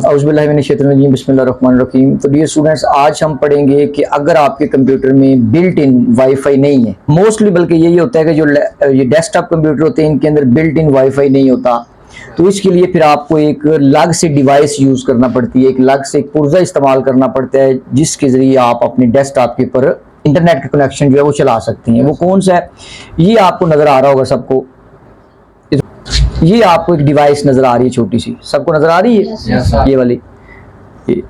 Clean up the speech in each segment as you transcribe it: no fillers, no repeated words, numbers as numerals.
औज़ुबिल्लाहिमिनश्शैतानिर्रजीम बिस्मिल्लाहिर्रहमानिर्रहीम। तो dear students, आज हम पढ़ेंगे कि अगर आपके कंप्यूटर में बिल्ट इन वाईफाई नहीं है, मोस्टली बल्कि यही होता है कि जो ये डेस्कटॉप कंप्यूटर होते हैं इनके अंदर बिल्ट इन वाईफाई नहीं होता, तो इसके लिए फिर आपको एक अलग से डिवाइस यूज़ करना पड़ती है, एक अलग से एक पुर्जा इस्तेमाल करना पड़ता है जिसके ज़रिए आप अपने डेस्कटॉप के ऊपर इंटरनेट का कनेक्शन जो है वो चला सकते हैं। वो कौन सा है, ये आपको नज़र आ रहा होगा सबको। ये आपको एक डिवाइस नजर आ रही है, छोटी सी, सबको नजर आ रही है। ये वाली ये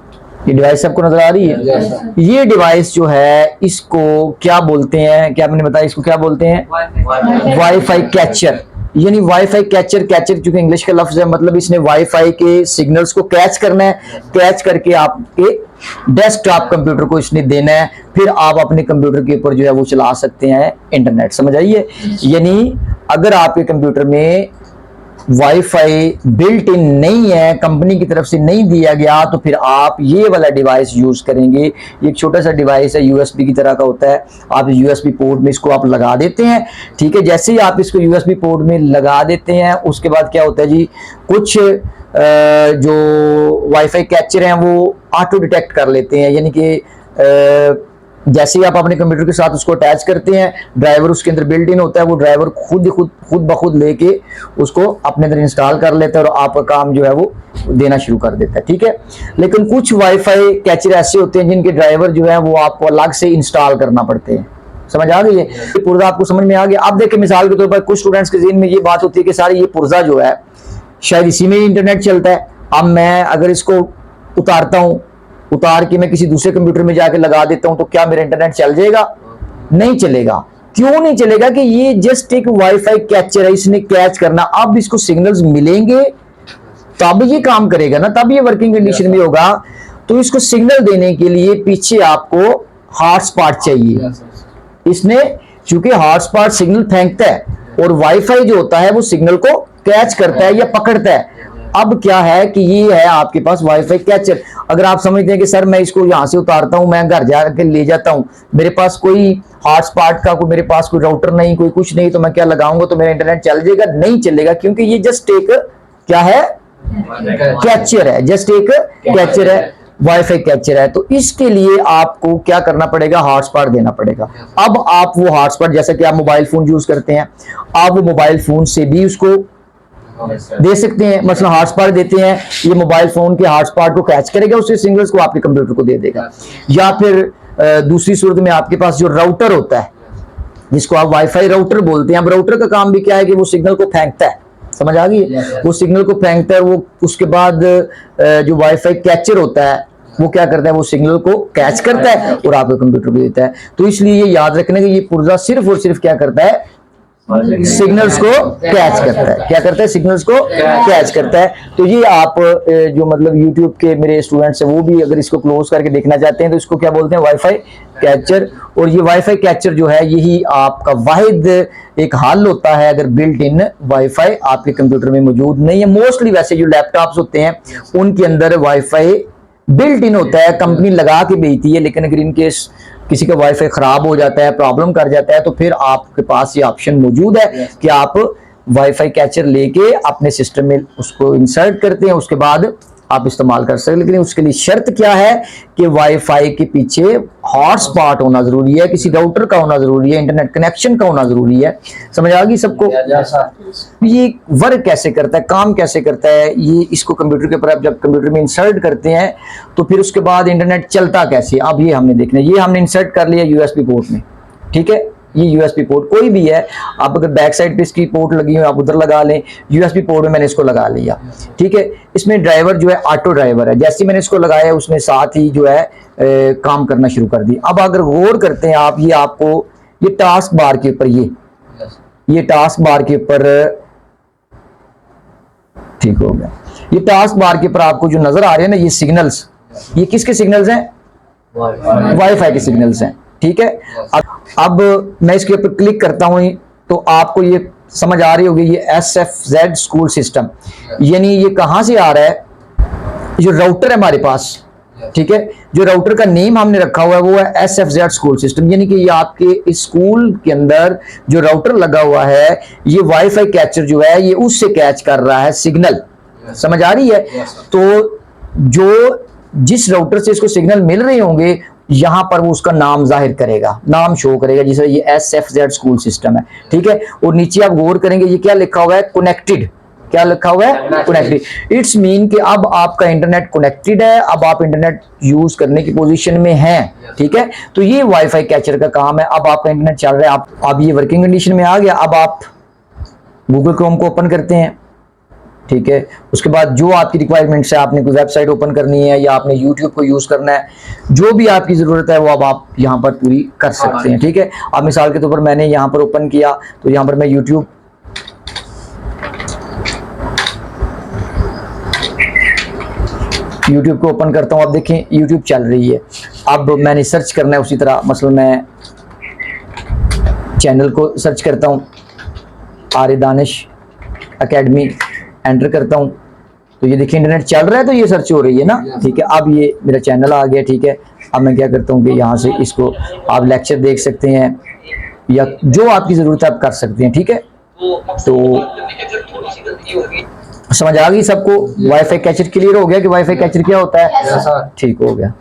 डिवाइस सबको नजर आ रही है। ये डिवाइस जो है इसको क्या बोलते हैं, क्या मैंने बताया, इसको क्या बोलते हैं? Wifi catcher. यानी वाईफाई कैचर, कैचर चूंकि इंग्लिश का लफ्ज है, मतलब इसने वाईफाई के सिग्नल्स को कैच करना है, कैच करके आपके डेस्कटॉप कंप्यूटर को इसने देना है, फिर आप अपने कंप्यूटर के ऊपर जो है वो चला सकते हैं इंटरनेट। समझ आइए? यानी अगर आपके कंप्यूटर में वाईफाई बिल्ट इन नहीं है, कंपनी की तरफ से नहीं दिया गया, तो फिर आप ये वाला डिवाइस यूज करेंगे। ये एक छोटा सा डिवाइस है, यूएसबी की तरह का होता है। आप यूएसबी पोर्ट में इसको आप लगा देते हैं, ठीक है। जैसे ही आप इसको यूएसबी पोर्ट में लगा देते हैं, उसके बाद क्या होता है जी, कुछ जो वाईफाई कैचर हैं वो ऑटो डिटेक्ट कर लेते हैं। यानी कि जैसे ही आप अपने कंप्यूटर के साथ उसको अटैच करते हैं, ड्राइवर उसके अंदर बिल्ट इन होता है, वो ड्राइवर खुद ब खुद लेके उसको अपने अंदर इंस्टॉल कर लेता है और आपका काम जो है वो देना शुरू कर देता है, ठीक है। लेकिन कुछ वाईफाई कैचर ऐसे होते हैं जिनके ड्राइवर जो है वो आपको अलग से इंस्टॉल करना पड़ते हैं। समझ आ गई है? ये पुर्जा आपको समझ में आ गया? अब देखिए, मिसाल के तौर पर कुछ स्टूडेंट्स के ज़हन में ये बात होती है कि सारी ये पुर्जा जो है शायद इसी में इंटरनेट चलता है। अब मैं अगर इसको उतारता हूँ, उतार के मैं किसी दूसरे कंप्यूटर में जाके लगा देता हूं, तो क्या मेरा इंटरनेट चल जाएगा? नहीं चलेगा। क्यों नहीं चलेगा? कि ये जस्ट एक वाईफाई कैचर है, इसने कैच करना। अब इसको सिग्नल्स मिलेंगे तब ये काम करेगा ना, तब ये वर्किंग कंडीशन में होगा। तो इसको सिग्नल देने के लिए पीछे आपको हॉटस्पॉट चाहिए। इसने चूंकि हॉटस्पॉट सिग्नल फेंकता है और वाईफाई जो होता है वो सिग्नल को कैच करता है या पकड़ता है। अब क्या है कि ये है आपके पास वाईफाई कैचर। अगर आप समझते हैं कि सर मैं इसको यहां से उतारता हूं, मैं घर जाकर ले जाता हूं, मेरे पास कोई हॉटस्पॉट का मेरे पास कोई राउटर नहीं, कोई कुछ नहीं, तो मैं क्या लगाऊंगा तो मेरा इंटरनेट चल जाएगा? नहीं चलेगा, क्योंकि ये जस्ट एक क्या है? कैचर है, जस्ट एक कैचर है, वाईफाई कैचर है। तो इसके लिए आपको क्या करना पड़ेगा? हॉटस्पॉट देना पड़ेगा। अब आप वो हॉटस्पॉट, जैसा कि आप मोबाइल फोन यूज करते हैं, आप वो मोबाइल फोन से भी उसको दे सकते हैं। मसला हॉटस्पॉट देते हैं, ये मोबाइल फोन के हॉटस्पॉट को कैच करेगा, उसके सिग्नल्स को आपके कंप्यूटर को दे देगा। या फिर दूसरी सूरत में आपके पास जो राउटर होता है, जिसको आप वाईफाई राउटर बोलते हैं। अब राउटर का काम भी क्या है कि वो सिग्नल को फेंकता है। समझ आ गई? वो सिग्नल को फेंकता है, वो उसके बाद जो वाईफाई कैचर होता है वो क्या करता है? वो सिग्नल को कैच करता है और आपके कंप्यूटर को देता है। तो इसलिए ये याद रखने कि ये पुर्जा सिर्फ और सिर्फ क्या करता है? सिग्नल्स को कैच करता है। क्या करता है? सिग्नल्स को कैच करता है। तो ये आप जो मतलब YouTube के मेरे स्टूडेंट्स हैं वो भी अगर इसको क्लोज करके देखना चाहते हैं तो इसको क्या बोलते हैं? Wifi catcher. और ये वाईफाई कैचर जो है यही आपका वाहिद एक हल होता है अगर बिल्ट इन वाईफाई आपके कंप्यूटर में मौजूद नहीं है। मोस्टली वैसे जो लैपटॉप्स होते हैं उनके अंदर वाईफाई बिल्ट इन होता है, कंपनी लगा के भेजती है। लेकिन अगर इनकेस किसी का वाईफाई खराब हो जाता है, प्रॉब्लम कर जाता है, तो फिर आपके पास ये ऑप्शन मौजूद है कि आप वाईफाई कैचर लेके अपने सिस्टम में उसको इंसर्ट करते हैं, उसके बाद आप इस्तेमाल कर सकते हैं। लेकिन उसके लिए शर्त क्या है कि वाईफाई के पीछे हॉटस्पॉट होना जरूरी है, किसी राउटर का होना जरूरी है, इंटरनेट कनेक्शन का होना जरूरी है। समझ आ गई सबको? ये वर्क कैसे करता है, काम कैसे करता है, ये इसको कंप्यूटर के ऊपर आप जब कंप्यूटर में इंसर्ट करते हैं तो फिर उसके बाद इंटरनेट चलता कैसे, अब ये हमने देखना है। ये हमने इंसर्ट कर लिया यूएसबी पोर्ट में, ठीक है। ये यूएसबी पोर्ट कोई भी है, आप अगर बैक साइड पे इसकी पोर्ट लगी हुई आप उधर लगा लें। यूएसबी पोर्ट में मैंने इसको लगा लिया, ठीक है। इसमें ड्राइवर जो है ऑटो ड्राइवर है, जैसे मैंने इसको लगाया उसने साथ ही जो है काम करना शुरू कर दिया। अब अगर गौर करते हैं आप, ये आपको ये टास्क बार के ऊपर ये टास्क बार के ऊपर ठीक हो गया। ये टास्क बार के ऊपर आपको जो नजर आ रहे हैं ना, ये सिग्नल्स, ये किसके सिग्नल्स हैं? वाईफाई के सिग्नल्स हैं, ठीक है। अब मैं इसके ऊपर क्लिक करता हूं तो आपको ये समझ आ रही होगी, ये SFZ स्कूल सिस्टम, यानी ये कहां से आ रहा है? जो राउटर है हमारे पास, ठीक है, जो राउटर का नेम हमने रखा हुआ है वो है SFZ स्कूल सिस्टम। यानी कि ये आपके इस स्कूल के अंदर जो राउटर लगा हुआ है, ये वाईफाई कैचर जो है ये उससे कैच कर रहा है सिग्नल। समझ आ रही है? तो जो जिस राउटर से इसको सिग्नल मिल रहे होंगे यहां पर वो उसका नाम जाहिर करेगा, नाम शो करेगा, जैसे ये SFZ स्कूल सिस्टम है, ठीक है। और नीचे आप गौर करेंगे ये क्या लिखा हुआ है, कनेक्टेड, क्या लिखा हुआ है, कनेक्टेड। इट्स मीन कि अब आपका इंटरनेट कनेक्टेड है, अब आप इंटरनेट यूज करने की पोजीशन में हैं, ठीक है। तो ये वाईफाई कैचर का काम है। अब आपका इंटरनेट चल रहा है, आप अब ये वर्किंग कंडीशन में आ गया। अब आप गूगल क्रोम को ओपन करते हैं, ठीक है। उसके बाद जो आपकी रिक्वायरमेंट्स है, आपने कोई वेबसाइट ओपन करनी है या आपने यूट्यूब को यूज करना है, जो भी आपकी जरूरत है वो अब आप यहाँ पर पूरी कर सकते हैं, ठीक है। अब मिसाल के तौर पर मैंने यहाँ पर ओपन किया तो यहाँ पर मैं यूट्यूब को ओपन करता हूँ। अब देखें यूट्यूब चल रही है। अब मैंने सर्च करना है उसी तरह, मसलन मैं चैनल को सर्च करता हूँ, आर्य दानिश एकेडमी, एंटर करता हूँ तो ये देखिए इंटरनेट चल रहा है तो ये सर्च हो रही है ना, ठीक है। अब ये मेरा चैनल आ गया, ठीक है। अब मैं क्या करता हूँ कि यहाँ से इसको आप लेक्चर देख सकते हैं या जो आपकी ज़रूरत है आप कर सकते हैं, ठीक है। तो समझ आ गई सबको? वाईफाई कैचर क्लियर हो गया कि वाईफाई कैचर क्या होता है? ठीक हो गया।